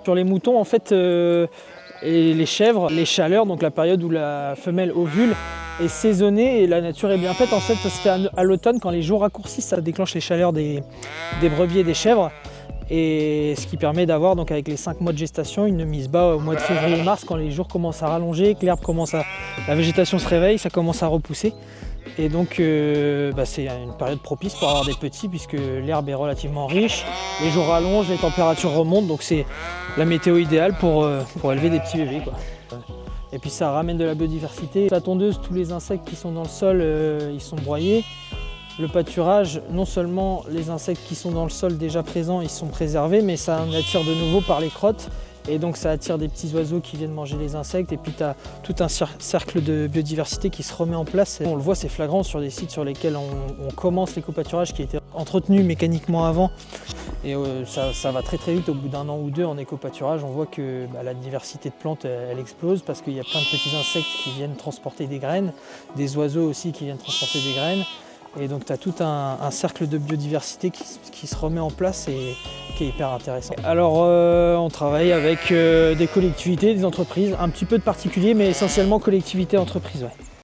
Sur les moutons, en fait, et les chèvres, les chaleurs, donc la période où la femelle ovule, est saisonnée et la nature est bien faite. En fait, ça se fait à l'automne quand les jours raccourcissent, ça déclenche les chaleurs des brebis et des chèvres. Et ce qui permet d'avoir, donc avec les 5 mois de gestation, une mise bas au mois de février-mars quand les jours commencent à rallonger, que l'herbe commence à, la végétation se réveille, ça commence à repousser. Et donc c'est une période propice pour avoir des petits puisque l'herbe est relativement riche, les jours rallongent, les températures remontent, donc c'est la météo idéale pour élever des petits bébés, quoi. Et puis ça ramène de la biodiversité. La tondeuse, tous les insectes qui sont dans le sol, ils sont broyés. Le pâturage, non seulement les insectes qui sont dans le sol déjà présents, ils sont préservés, mais ça en attire de nouveau par les crottes. Et donc ça attire des petits oiseaux qui viennent manger les insectes. Et puis tu as tout un cercle de biodiversité qui se remet en place. Et on le voit, c'est flagrant sur des sites sur lesquels on commence l'éco-pâturage qui a été entretenu mécaniquement avant. Et ça va très très vite, au bout d'un an ou deux en éco-pâturage, on voit que la diversité de plantes elle explose parce qu'il y a plein de petits insectes qui viennent transporter des graines, des oiseaux aussi qui viennent transporter des graines. Et donc tu as tout un cercle de biodiversité qui se remet en place et qui est hyper intéressant. Alors on travaille avec des collectivités, des entreprises, un petit peu de particuliers mais essentiellement collectivités, entreprises. Ouais.